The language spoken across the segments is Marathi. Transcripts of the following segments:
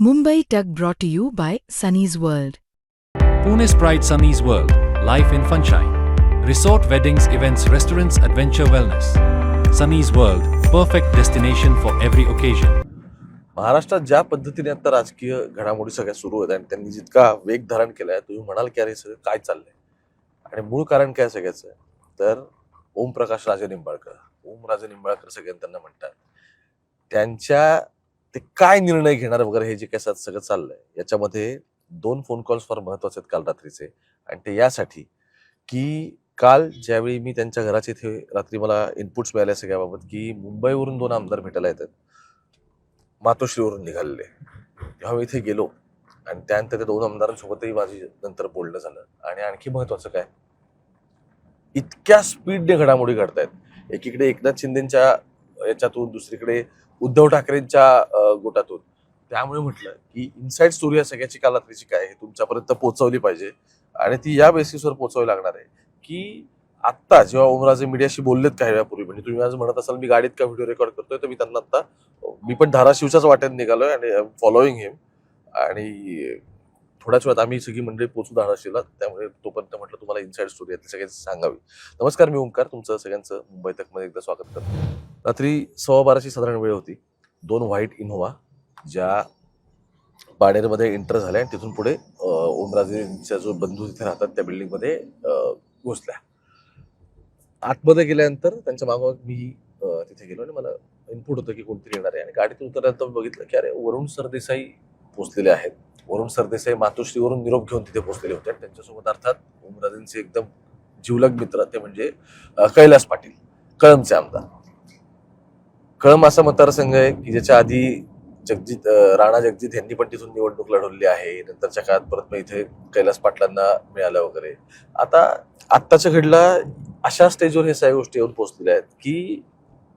Mumbai Tug brought to you by Sunny's World. Pune's Pride Sunny's World, Life in Funshine. Resort weddings, events, restaurants, adventure wellness. Sunny's World, perfect destination for every occasion. महाराष्ट्रात ज्या पद्धतीने आता राजकीय घडामोडी सगळ्या सुरू आहेत आणि त्यांनी जितका वेग धारण केलाय, तुम्ही म्हणाल की अरे सगळं काय चाललंय आणि मूळ कारण काय सगळ्याचं, तर ओमप्रकाश राजे निंबाळकर सगळ्यांना त्यांना म्हणतात. त्यांच्या ते काय निर्णय घेणार वगैरे हे जे काय सगळं चाललंय, याच्यामध्ये 2 फोन कॉल्स फार महत्वाचे आहेत काल रात्रीचे. आणि ते यासाठी की काल ज्यावेळी मी त्यांच्या घराच्या इथे रात्री मला इनपुट्स मिळाले सगळ्याबाबत की मुंबईवरून 2 आमदार भेटायला येतात, मातोश्रीवरून निघालेले. तेव्हा मी इथे गेलो आणि त्यानंतर त्या 2 आमदारांसोबतही माझी नंतर बोलणं झालं. आणि आणखी महत्वाचं काय, इतक्या स्पीडने घडामोडी घडतायत. एकीकडे एकनाथ शिंदेच्या याच्यातून, दुसरीकडे उद्धव ठाकरेंच्या गोटातून. त्यामुळे म्हटलं की इनसाइड स्टोरी या सगळ्याची काल रात्रीची काय हे तुमच्यापर्यंत पोहोचवली पाहिजे. आणि ती या बेसिसवर पोहोचवावी लागणार आहे की आत्ता जेव्हा ओमराजे मीडियाशी बोललेत काही वेळापूर्वी, म्हणजे तुम्ही आज म्हणत असाल मी गाडीत का व्हिडिओ रेकॉर्ड करतोय, तर मी त्यांना आता, मी पण धाराशिवच्याच वाटेने निघालोय आणि फॉलोईंग हिम. आणि थोड्याच वेळात आम्ही सगळी मंडळी पोहोचू धाराशिवला. त्यामुळे तोपर्यंत म्हटलं तुम्हाला इनसाइड स्टोरी यातली सगळ्यांची सांगावी. नमस्कार, मी ओमकार, तुमचं सगळ्यांचं मुंबई तक मध्ये एकदा स्वागत करतो. रात्री 12:15ची साधारण वेळ होती. 2 व्हाईट इनोव्हा ज्या बाणेरमध्ये एंटर झाल्या आणि तिथून पुढे ओमराजेंच्या जो बंधू तिथे राहतात त्या बिल्डिंगमध्ये घुसल्या. आतमध्ये गेल्यानंतर त्यांच्या मागोमाग मी तिथे गेलो आणि मला इनपुट होतं की कोणतरी येणार आहे. आणि गाडीतून उतरल्यानंतर बघितलं की अरे वरुण सरदेसाई पोहोचलेले आहेत. वरुण सरदेसाई मातोश्रीवरून निरोप घेऊन तिथे पोहोचलेले होते. आणि त्यांच्यासोबत अर्थात ओमराजेंचे एकदम जिवलग मित्र ते म्हणजे कैलास पाटील, कळंबचे आमदार. कळंब असा मतदारसंघ आहे की ज्याच्या आधी राणा जगजित यांनी पण तिथून निवडणूक लढवली आहे. नंतरच्या काळात परत मग इथे कैलास पाटलांना मिळालं वगैरे. आता आत्ताच्या घडला अशा स्टेजवर हे सगळ्या गोष्टी येऊन पोहोचलेल्या आहेत की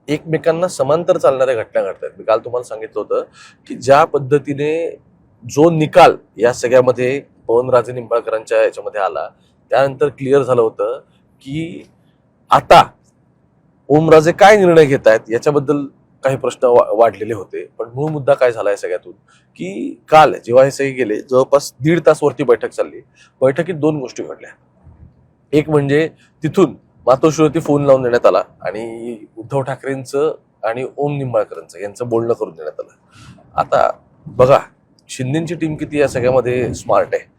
एकमेकांना समांतर चालणाऱ्या घटना घडतात. मी काल तुम्हाला सांगितलं होतं की ज्या पद्धतीने जो निकाल या सगळ्यामध्ये पवनराजे निंबाळकरांच्या याच्यामध्ये आला, त्यानंतर क्लिअर झालं होतं की आता ओमराजे काय निर्णय घेत आहेत याच्याबद्दल काही प्रश्न वाढलेले होते. पण मूळ मुद्दा काय झाला आहे सगळ्यातून की काल जेव्हा हे सगळे गेले, जवळपास 1.5 तास वरती बैठक चालली. बैठकीत 2 गोष्टी घडल्या. एक म्हणजे तिथून मातोश्रीवरती फोन लावून देण्यात आला आणि उद्धव ठाकरेंचं आणि ओम निंबाळकरांचं यांचं बोलणं करून देण्यात आलं. आता बघा शिंदेची टीम किती या सगळ्यामध्ये स्मार्ट आहे.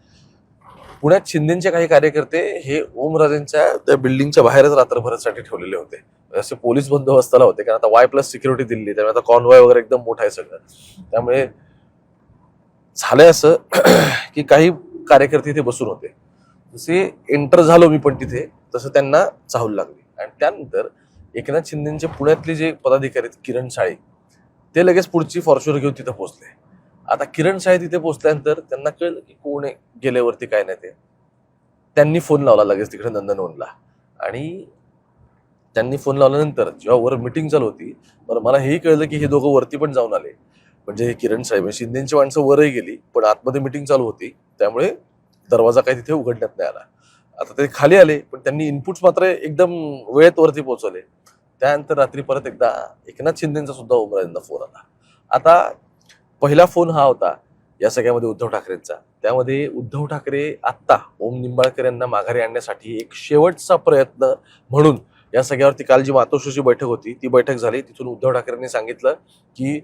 पुण्यात शिंदेचे काही कार्यकर्ते हे ओमराजेंच्या त्या बिल्डिंगच्या बाहेरच रात्रभरासाठी ठेवलेले होते. असे पोलीस बंदोबस्ताला होते, कारण आता Y+ सिक्युरिटी दिली, त्यामुळे आता कॉन्वॉय वगैरे एकदम मोठा आहे सगळं. त्यामुळे झालंय असं की काही कार्यकर्ते इथे बसून होते. जसे एंटर झालो मी पण तिथे, तसं त्यांना चाहूल लागली. आणि त्यानंतर एकनाथ शिंदेचे पुण्यातले जे पदाधिकारी किरण साळे ते लगेच पुढची फॉर्च्युनर घेऊन तिथे पोहोचले. आता किरण साळे तिथे पोहोचल्यानंतर त्यांना कळलं की कोण गेल्यावरती काय नाही ते. त्यांनी फोन लावला लगेच तिकडे नंदनवनला. आणि त्यांनी फोन लावल्यानंतर जेव्हा वर मिटिंग चालू होती, बरं मला हेही कळलं की हे दोघं वरती पण जाऊन आले. म्हणजे हे किरण साहेब शिंदेची माणसं वरही गेली, पण आतमध्ये मिटिंग चालू होती त्यामुळे दरवाजा काही तिथे उघडण्यात नाही आला. आता ते खाली आले, पण त्यांनी इनपुट्स मात्र एकदम वेळेत वरती पोहोचवले. त्यानंतर रात्री परत एकदा एकनाथ शिंदेचा सुद्धा ओमराजेंना फोन आला. आता पहिला फोन हा होता या सगळ्यामध्ये उद्धव ठाकरेंचा. त्यामध्ये उद्धव ठाकरे आत्ता ओम निंबाळकर यांना माघारी आणण्यासाठी एक शेवटचा प्रयत्न म्हणून या सगळ्यावरती काल जी मातोश्रीची बैठक होती ती बैठक झाली. तिथून उद्धव ठाकरेंनी सांगितलं की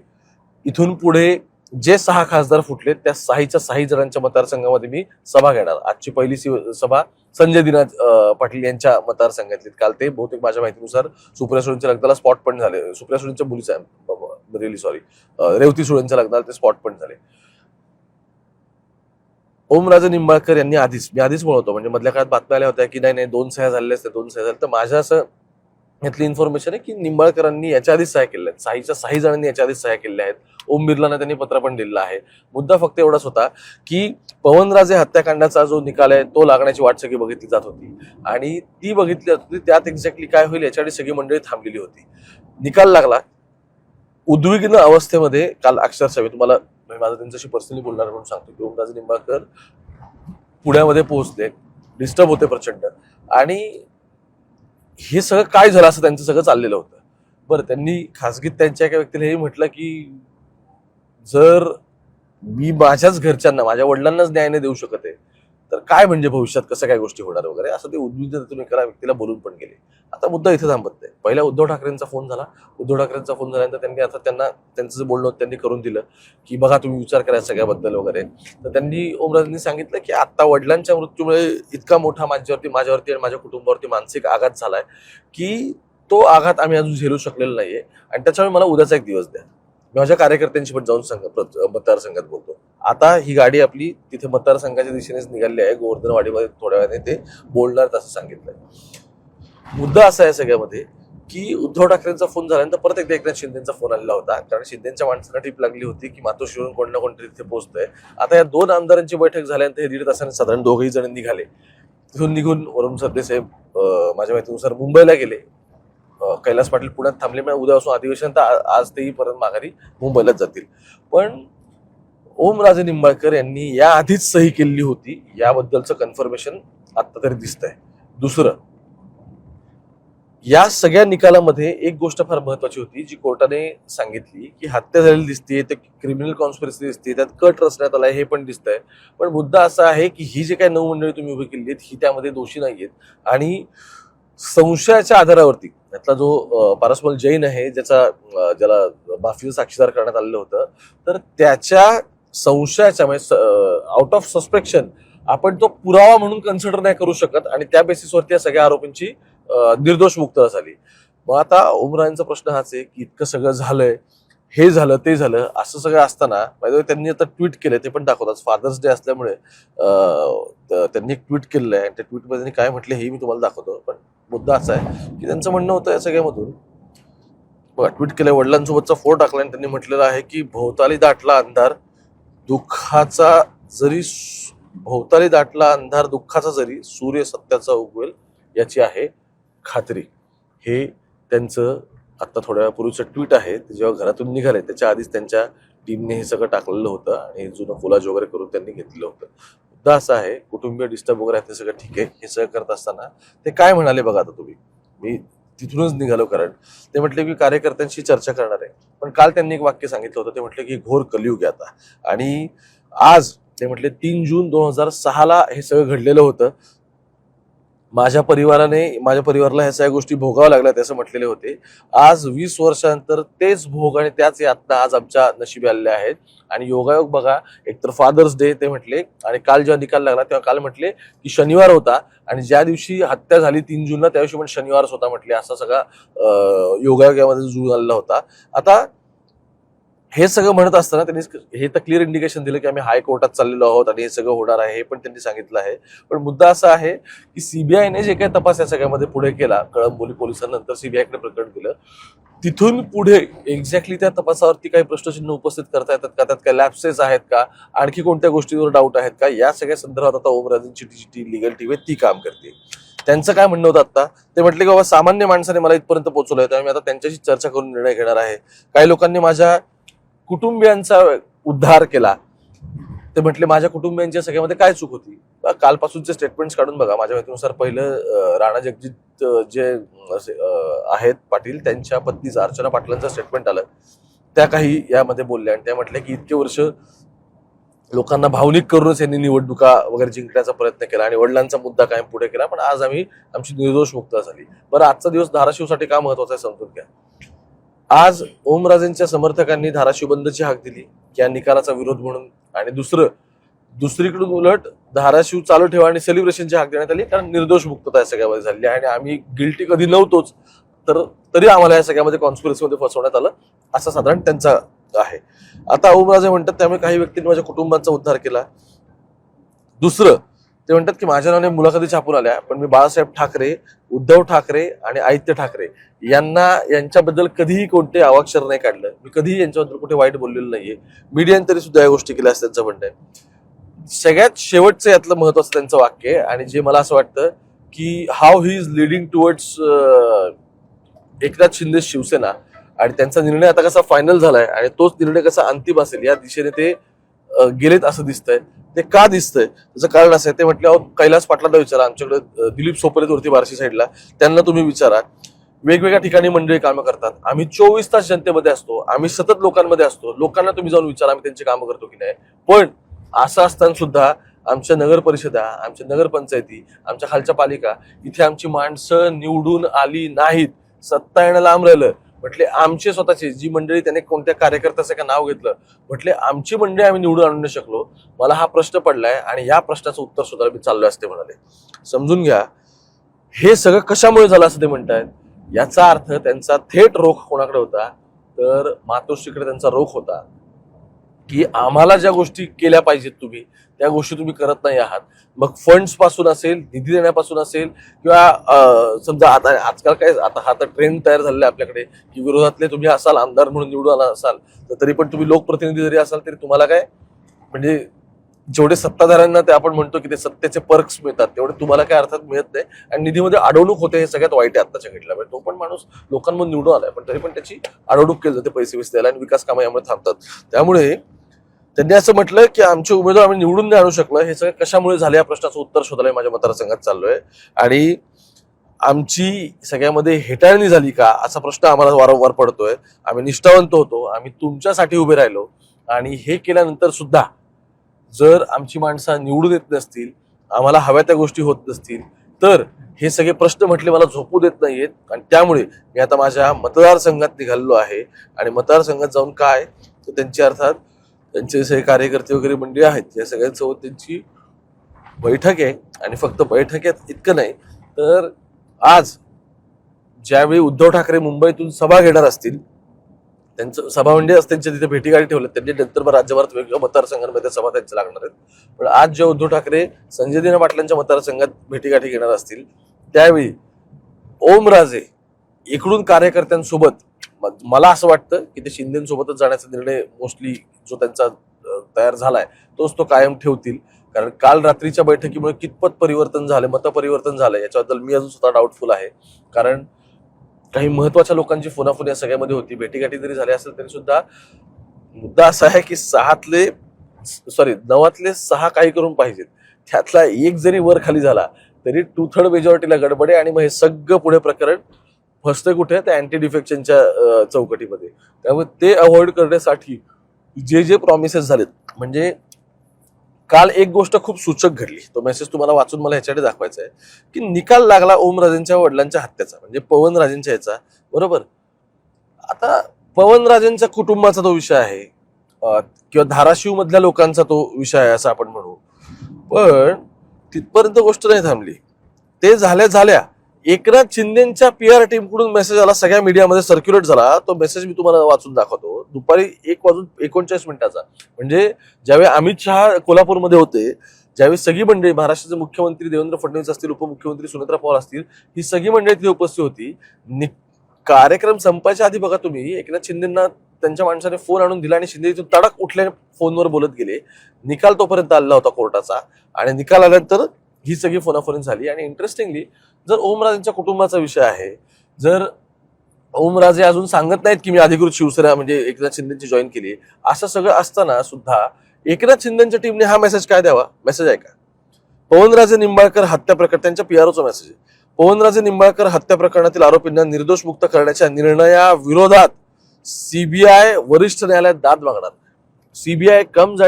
इथून पुढे जे 6 खासदार फुटले त्या 6 जणांच्या मतदारसंघामध्ये मी सभा घेणार. आजची पहिली सभा संजय दिनाज पाटील यांच्या मतदारसंघातली. काल ते बहुतेक माझ्या माहितीनुसार सुप्रिया सुळेंच्या लग्नाला स्पॉट पण झाले. सुप्रिया सुळेंच्या मुलीचा रेवती सुळेंच्या लग्नाला ते स्पॉट पण झाले. ओमराजे निंबाळकर यांनी मी आधीच म्हणतो, म्हणजे मधल्या काळात बातम्या आल्या होत्या की नाही 2 सह्या झालेल्या असतात, 2 सह्या झाल्या. तर माझ्या असं यातली इन्फॉर्मेशन आहे की निंबाळकरांनी याच्या आधीच सह्या केल्या आहेत. 6 जणांनी याच्या आधीच सह्या केल्या आहेत. ओम बिर्लांना त्यांनी पत्र पण दिलेलं आहे. मुद्दा फक्त एवढाच होता की पवनराजे हत्याकांडाचा जो निकाल आहे तो लागण्याची वाट सगळी बघितली जात होती. आणि ती बघितली जात होती त्यात एक्झॅक्टली काय होईल याच्यासाठी सगळी मंडळी थांबलेली होती. निकाल लागला. उद्विग्न अवस्थेमध्ये काल अक्षरशः मी तुम्हाला माझं त्यांच्याशी पर्सनली बोलणार म्हणून सांगतो की ओमराजे निंबाळकर पुण्यामध्ये पोहोचले, डिस्टर्ब होते प्रचंड. आणि हे सगळं काय झालं असं त्यांचं सगळं चाललेलं होतं. बरं, त्यांनी खासगीत त्यांच्या एका व्यक्तीला हे म्हटलं की जर मी माझ्याच घरच्यांना, माझ्या वडिलांनाच न्याय नाही देऊ शकत आहे, तर काय म्हणजे भविष्यात कसं काय गोष्टी होणार वगैरे, असं ते उद्विग्नतेतून एका व्यक्तीला बोलून पण गेले. आता मुद्दा इथे थांबत नाही. पहिला उद्धव ठाकरेंचा फोन झाला. उद्धव ठाकरेंचा फोन झाल्यानंतर त्यांनी आता त्यांचं जे बोलणं होतं त्यांनी करून दिलं की बघा तुम्ही विचार करा सगळ्याबद्दल वगैरे. तर त्यांनी ओमराजेंनी सांगितलं की आता वडिलांच्या मृत्यूमुळे इतका मोठा माझ्यावरती आणि माझ्या कुटुंबावरती मानसिक आघात झालाय की तो आघात आम्ही अजून झेलू शकलेला नाहीये आणि त्याच्यामुळे मला उद्याचा एक दिवस द्या. मी माझ्या कार्यकर्त्यांशी पण जाऊन मतदारसंघात बोलतो. आता ही गाडी आपली तिथे मतदारसंघाच्या दिशेनेच निघाली आहे. गोवर्धनवाडीमध्ये थोड्या वेळाने ते बोलणार असं सांगितलंय. मुद्दा असा आहे सगळ्यामध्ये की उद्धव ठाकरेंचा फोन झाल्यानंतर परत एकदा एकनाथ शिंदेचा फोन आलेला होता, कारण शिंदेच्या माणसांना टीप लागली होती की मातोश्रीवरून कोण ना कोणतरी तिथे पोहोचतोय. आता या दोन आमदारांची बैठक झाल्यानंतर हे 1.5 तासाने साधारण दोघेही जण निघाले. तिथून निघून वरुण सरदेसाहेब माझ्या माहितीनुसार मुंबईला गेले. कैलास पाटील पुण्यात थांबले. म्हणजे उद्यापासून अधिवेशन, तर आज तेही परत माघारी मुंबईलाच जातील. पण ओमराजे निंबाळकर यांनी या आधीच सही केलेली होती याबद्दलचं कन्फर्मेशन आता तरी दिसतंय. दुसरं, या सगळ्या निकालामध्ये एक गोष्ट फार महत्वाची होती जी कोर्टाने सांगितली की हत्या झालेली दिसते, ते क्रिमिनल कॉन्स्पिरसी दिसते, त्यात कट रचण्यात आलाय हे पण दिसतंय. पण मुद्दा असा आहे की ही जे काही 9 मंडळी तुम्ही उभी केली आहेत ही त्यामध्ये दोषी नाहीयेत आणि संशयाच्या आधारावरती त्यातला जो पारसमल जैन आहे ज्याला माफीचं साक्षीदार करण्यात आलेलं होतं, तर त्याच्या संशयाच्या म्हणजे आउट ऑफ सस्पेक्शन आपण तो पुरावा म्हणून कन्सिडर नाही करू शकत आणि त्या बेसिसवरती या सगळ्या आरोपींची निर्दोष मुक्तता झाली. मग आता ओमराजेंचा प्रश्न हाच आहे की इतकं सगळं झालंय, हे झालं ते झालं, असं सगळं असताना त्यांनी आता ट्विट केलंय, ते पण दाखवतात. फादर्स डे असल्यामुळे त्यांनी एक ट्विट केलेलं आहे आणि त्या ट्विटमध्ये त्यांनी काय म्हटलं हे मी तुम्हाला दाखवतो. पण मुद्दा असा आहे की त्यांचं म्हणणं होतं या सगळ्यामधून, बघा ट्विट केलंय, वडिलांसोबतचा फोटो टाकला आणि त्यांनी म्हटलेलं आहे की भोवताली दाटला अंधार दुःखाचा जरी सूर्य सत्याचा उगवेल याची आहे खात्री. हे त्यांचं आता थोड्या वेळापूर्वीचं ट्विट आहे. ते जेव्हा घरातून निघाले त्याच्या आधीच त्यांच्या टीमने हे सगळं टाकलेलं होतं आणि जुनं कोलाज वगैरे करून त्यांनी घेतलेलं होतं. मुद्दा असा आहे, कुटुंबीय डिस्टर्ब वगैरे आहे ते सगळं ठीक आहे. हे सगळं करत असताना ते काय म्हणाले बघा. आता तुम्ही, मी तिथूनच निघालो, कारण ते म्हटले की कार्यकर्त्यांशी चर्चा करणार आहे. पण काल त्यांनी एक वाक्य सांगितलं होतं. ते म्हटले की घोर कलियुग आहे आता. आणि आज ते म्हटले 3 जून 2006 हे सगळं घडलेलं होतं. माझ्या परिवाराला ह्या सगळ्या गोष्टी भोगाव्या लागल्या असं म्हटलेले होते. आज 20 वर्षानंतर तेच भोग आणि त्याच यातना आज आमच्या नशिबी आलेल्या आहेत. आणि योगायोग बघा, एकतर फादर्स डे ते म्हटले आणि काल जेव्हा निकाल लागला तेव्हा काल म्हटले की शनिवार होता आणि ज्या दिवशी हत्या झाली 3 जूनला त्या दिवशी पण शनिवारच होता म्हटले. असा सगळा योगायोग यामध्ये जुळून आलेला होता. आता हे सगळं म्हणत असताना त्यांनी हे तर क्लिअर इंडिकेशन दिलं की आम्ही हायकोर्टात चाललेलो आहोत आणि हे सगळं होणार आहे, हे पण त्यांनी सांगितलं आहे. पण मुद्दा असा आहे की सीबीआयने जे काही तपास या सगळ्यामध्ये पुढे केला, कळंबोली पोलिसांनंतर सीबीआयकडे प्रकरण दिलं, तिथून पुढे एक्झॅक्टली त्या तपासावरती काही प्रश्नचिन्ह उपस्थित करता येतात का, त्यात काही लॅप्सेस आहेत का, आणखी कोणत्या गोष्टीवर डाऊट आहेत का, या सगळ्या संदर्भात आता ओमराजेंची जी लिगल टीम आहे ती काम करते. त्यांचं काय म्हणणं होतं आता, ते म्हटले की बाबा सामान्य माणसाने मला इथपर्यंत पोहोचवलंय, त्यामुळे मी आता त्यांच्याशी चर्चा करून निर्णय घेणार आहे. काही लोकांनी माझ्या कुटुंबियांचा उद्धार केला. ते म्हटले माझ्या कुटुंबियांच्या सगळ्यामध्ये काय चूक होती. कालपासूनचे स्टेटमेंट्स काढून बघा. माझ्या माहितीनुसार पहिलं राणा जगजित जे आहेत पाटील त्यांच्या पत्नीचं अर्चना पाटलांचं स्टेटमेंट आलं. त्या काही यामध्ये बोलल्या आणि त्या म्हटल्या की इतके वर्ष लोकांना भावनिक करूनच यांनी निवडणुका वगैरे जिंकण्याचा प्रयत्न केला आणि वडिलांचा मुद्दा कायम पुढे केला, पण आज आमची निर्दोष मुक्तता झाली. बरं, आजचा दिवस धाराशिवसाठी का महत्वाचा आहे समजून घ्या. आज ओमराजेंच्या समर्थकांनी धाराशिव बंदची हाक दिली या निकालाचा विरोध म्हणून, आणि दुसरीकडून उलट धाराशिव चालू ठेवा आणि सेलिब्रेशनची हाक देण्यात आली, कारण निर्दोष मुक्तता या सगळ्यामध्ये झाली आणि आम्ही गिल्टी कधी नव्हतोच, तरी आम्हाला या सगळ्यामध्ये कॉन्स्पिरसीमध्ये फसवण्यात आलं, असं साधारण त्यांचा आहे. आता ओमराजे म्हणतात त्यामुळे काही व्यक्तींनी माझ्या कुटुंबाचा उद्धार केला. दुसरं, ते म्हणतात की माझ्या नावाने मुलाखती छापून आल्या, पण मी बाळासाहेब ठाकरे, उद्धव ठाकरे आणि आदित्य ठाकरे यांच्याबद्दल कधीही कोणते अवाक्षर नाही काढलं. मी कधीही यांच्याबद्दल कुठे वाईट बोललेलं नाहीये. मीडियाने तरी सुद्धा या गोष्टी केल्या असं त्यांचं म्हणणं आहे. सगळ्यात शेवटचं यातलं महत्वाचं त्यांचं वाक्य आणि जे मला असं वाटतं की how he is leading towards Eknath Shinde Shiv Sena, आणि त्यांचा निर्णय आता कसा फायनल झालाय आणि तोच निर्णय कसा अंतिम असेल या दिशेने ते गेलेत असं दिसतंय. ते का दिसतंय त्याचं कारण असं आहे, ते म्हटलं कैलास पाटलांना विचारा, आमच्याकडे दिलीप सोपलेत वरती बार्शी साईडला, त्यांना तुम्ही विचारा. वेगवेगळ्या ठिकाणी मंडळी कामं करतात. आम्ही 24 तास जनतेमध्ये असतो, आम्ही सतत लोकांमध्ये असतो. लोकांना तुम्ही जाऊन विचारा आम्ही त्यांची कामं करतो की नाही. पण असं असताना सुद्धा आमच्या नगर परिषदा, आमच्या नगरपंचायती, आमच्या खालच्या पालिका इथे आमची माणसं निवडून आली नाहीत. सत्ता येणं लांब राहिलं. म्हटले आमचे स्वतःचे जी मंडळी, त्याने कोणत्या कार्यकर्त्याचं का नाव घेतलं, म्हटले आमची मंडळी आम्ही निवडून आणू नाही शकलो. मला हा प्रश्न पडलाय आणि या प्रश्नाचं उत्तर शोधायला मी चाललोय असते म्हणाले. समजून घ्या हे सगळं कशामुळे झालं असं ते म्हणतायत. याचा अर्थ त्यांचा थेट रोख कोणाकडे होता, तर मातोश्रीकडे त्यांचा रोख होता की आम्हाला ज्या गोष्टी केल्या पाहिजेत तुम्ही त्या गोष्टी तुम्ही करत नाही आहात. मग फंड्स पासून असेल, निधी देण्यापासून असेल, किंवा समजा आता आजकाल काय, आता हा तर ट्रेंड तयार झालेला आहे आपल्याकडे की विरोधातले तुम्ही असाल, आमदार म्हणून निवडून आला असाल तर तरी पण तुम्ही लोकप्रतिनिधी जरी असाल तरी तुम्हाला काय, म्हणजे जेवढे सत्ताधाऱ्यांना ते आपण म्हणतो की ते सत्तेचे पर्क्स मिळतात तेवढे तुम्हाला काय अर्थात मिळत नाही. आणि निधीमध्ये अडवणूक होते, हे सगळ्यात वाईट आहे आत्ताच्या घडला. तो पण माणूस लोकांमधून निवडून आलाय पण तरी पण त्याची अडवणूक केली जाते, पैसे द्यायला, आणि विकास कामं यामुळे थांबतात. त्यामुळे त्यांनी असं म्हटलं की आमचे उमेदवार आम्ही निवडून नाही आणू शकलो. हे सगळं कशामुळे झालं या प्रश्नाचं उत्तर शोधायला माझ्या मतदारसंघात चाललोय. आणि आमची सगळ्यामध्ये हेटाळणी झाली का असा प्रश्न आम्हाला वारंवार पडतोय. आम्ही निष्ठावंत होतो, आम्ही तुमच्यासाठी उभे राहिलो, आणि हे केल्यानंतर सुद्धा जर आमची माणसं निवडून येत नसतील, आम्हाला हव्या त्या गोष्टी होत नसतील, तर हे सगळे प्रश्न म्हटले मला झोपू देत नाहीयेत. आणि त्यामुळे मी आता माझ्या मतदारसंघात निघालेलो आहे. आणि मतदारसंघात जाऊन काय, तर त्यांची अर्थात त्यांचे सगळे कार्यकर्ते वगैरे मंडळी आहेत या सगळ्यांसोबत त्यांची बैठक आहे. आणि फक्त बैठकीत इतकं नाही, तर आज ज्यावेळी उद्धव ठाकरे मुंबईतून सभा घेणार असतील, त्यांचं सभा म्हणजे त्यांच्या तिथे भेटीगाडी ठेवल्यात त्यांनी, नंतर मग राज्यभरात वेगवेगळ्या मतदारसंघांमध्ये सभा त्यांच्या लागणार आहेत. पण आज जेव्हा उद्धव ठाकरे संजय दिना पाटलांच्या मतदारसंघात भेटीगाठी घेणार असतील त्यावेळी ओमराजे इकडून कार्यकर्त्यांसोबत, मला असं वाटतं की ते शिंदेसोबतच जाण्याचा निर्णय मोस्टली जो त्यांचा तयार झालाय तोच तो कायम ठेवतील. कारण काल रात्रीच्या बैठकीमुळे कितपत परिवर्तन झालं, मतपरिवर्तन झालं याच्याबद्दल मी अजून स्वतः डाऊटफुल आहे. कारण काही महत्वाच्या लोकांची फोनाफोन या सगळ्यामध्ये होती. भेटीगाठी जरी झाली असेल तरी सुद्धा मुद्दा असा आहे की 9तले 6 काही करून पाहिजेत, त्यातला एक जरी वर खाली झाला तरी 2/3 मेजॉरिटीला गडबडे. आणि मग हे सगळं पुढे प्रकरण फसतंय कुठे, त्या अँटी डिफेक्शनच्या चौकटीमध्ये. त्यामुळे ते अवॉइड करण्यासाठी जे प्रॉमिसेस झालेत, म्हणजे काल एक गोष्ट खूप सूचक घडली, तो मेसेज तुम्हाला वाचून मला ह्याच्याकडे दाखवायचा आहे की निकाल लागला ओमराजेंच्या वडिलांच्या हत्याचा, म्हणजे पवनराजेंच्या याचा, बरोबर. आता पवनराजेंच्या कुटुंबाचा तो विषय आहे किंवा धाराशिव मधल्या लोकांचा तो विषय आहे असं आपण म्हणू. पण तिथपर्यंत गोष्ट नाही थांबली. ते झाल्या एकनाथ शिंदेच्या PR टीमकडून मेसेज आला, सगळ्या मीडियामध्ये सर्क्युलेट झाला. तो मेसेज मी तुम्हाला वाचून दाखवतो. दुपारी 1:39 म्हणजे ज्यावेळी अमित शहा कोल्हापूरमध्ये होते, ज्यावेळी सगळी मंडळी, महाराष्ट्राचे मुख्यमंत्री देवेंद्र फडणवीस असतील, उपमुख्यमंत्री सुनेत्रा पवार असतील, ही सगळी मंडळी तिथे उपस्थित होती. कार्यक्रम संपायच्या आधी बघा तुम्ही, एकनाथ शिंदेना त्यांच्या माणसाने फोन आणून दिला आणि शिंदे तिथून तडक उठल्याने फोनवर बोलत गेले. निकाल तोपर्यंत आलेला होता कोर्टाचा, आणि निकाल आल्यानंतर ही सगळी फोनाफोनी झाली. आणि इंटरेस्टिंगली जर ओमराजेंच्या कुटुंबाचा विषय आहे, जर ओमराजे अजून सांगत नाहीत की मी अधिकृत शिवसेना म्हणजे एकनाथ शिंदेची जॉईन केली, असं सगळं असताना सुद्धा एकनाथ शिंदेच्या टीमने हा मेसेज काय द्यावा? मेसेज आहे का? पवनराजे निंबाळकर हत्या प्रकरण, त्यांच्या PROचा मेसेज आहे. पवनराजे निंबाळकर हत्या प्रकरणातील आरोपींना निर्दोष मुक्त करण्याच्या निर्णयाविरोधात CBI वरिष्ठ न्यायालयात दाद मागणार. CBI comes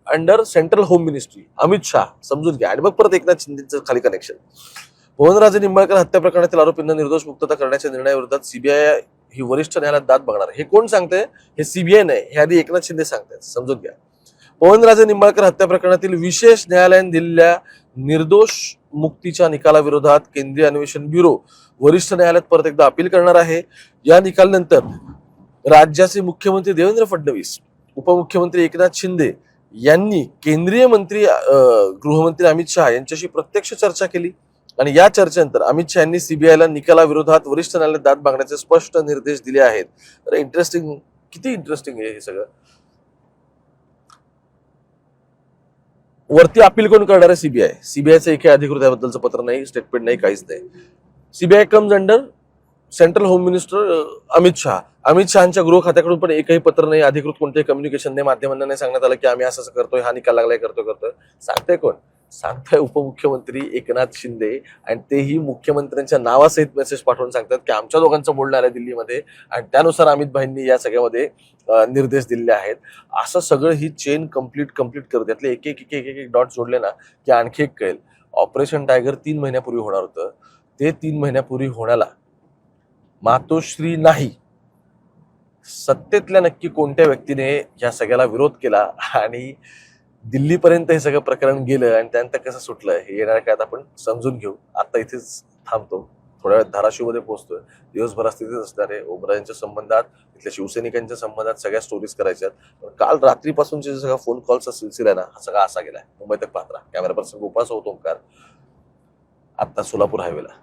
under central home ministry, Amit Shah, समजून घ्या. आणि मग परत एकनाथ शिंदेचं खाली कनेक्शन. पवनराजे निंबाळकर हत्या प्रकरणातील आरोपींना निर्दोष मुक्तता करण्याच्या निर्णयाविरोधात CBI ही वरिष्ठ न्यायालयात दाद मागणार. हे कोण सांगते? हे CBI नाही, हे आधी एकनाथ शिंदे सांगतात, समजून घ्या. पवनराजे निंबाळकर हत्या प्रकरणातील विशेष न्यायालयाने दिलेल्या निर्दोष मुक्तीच्या निकालाविरोधात केंद्रीय अन्वेषण ब्युरो वरिष्ठ न्यायालयात परत एकदा अपील करणार आहे. या निकालानंतर राज्याचे मुख्यमंत्री देवेंद्र फडणवीस, उपमुख्यमंत्री एकनाथ शिंदे यांनी केंद्रीय मंत्री गृहमंत्री अमित शहा यांच्याशी प्रत्यक्ष चर्चा केली. आणि या चर्चेनंतर अमित शहा यांनी CBIला निकालाविरोधात वरिष्ठ न्यायालयात दाद मागण्याचे स्पष्ट निर्देश दिले आहेत. तर इंटरेस्टिंग, किती इंटरेस्टिंग आहे हे सगळं. वरती अपील कोण करणार आहे? CBIचं एकही अधिकृत याबद्दलचं पत्र नाही, स्टेटमेंट नाही, काहीच नाही. CBI comes under central home minister Amit Shah. Amit शहाच्या गृह खात्याकडून पण एकही पत्र नाही, अधिकृत कोणतेही कम्युनिकेशन नाही, माध्यमांना नाही सांगण्यात आलं की आम्ही असं करतोय, हा निकाल लागलाय, करतोय. सांगते कोण? सांगताय उपमुख्यमंत्री एकनाथ शिंदे आणि तेही मुख्यमंत्र्यांच्या नावासहित मेसेज पाठवून सांगतात की आमच्या दोघांचं बोलणं आलं दिल्लीमध्ये आणि त्यानुसार अमित भाईंनी या सगळ्यामध्ये निर्देश दिले आहेत. असं सगळं ही चेन कम्प्लीट करू त्यातले एक एक एक एक एक डॉट जोडले ना की आणखी एक कळेल. ऑपरेशन टायगर 3 महिन्यापूर्वी होणार होतं. ते 3 महिन्यापूर्वी होण्याला मातोश्री नाही, सत्तेतल्या नक्की कोणत्या व्यक्तीने या सगळ्याला विरोध केला आणि दिल्लीपर्यंत हे सगळं प्रकरण गेलं आणि त्यानंतर कसं सुटलं हे येणाऱ्या काळात आपण समजून घेऊ. आता इथेच थांबतो. थोड्या वेळात धाराशिवमध्ये पोहोचतोय. दिवसभरात तिथेच असणार आहे. ओमराजेंच्या संबंधात, इथल्या शिवसैनिकांच्या संबंधात सगळ्या स्टोरीज करायच्या आहेत. काल रात्रीपासूनचे सगळा फोन कॉलचा सिलसिला आहे ना, हा सगळा असा गेलाय. मुंबई तक पाहत राहा. कॅमेरा पर्सन गोपाळ सोबत ओंकार, आता सोलापूर हायवेला.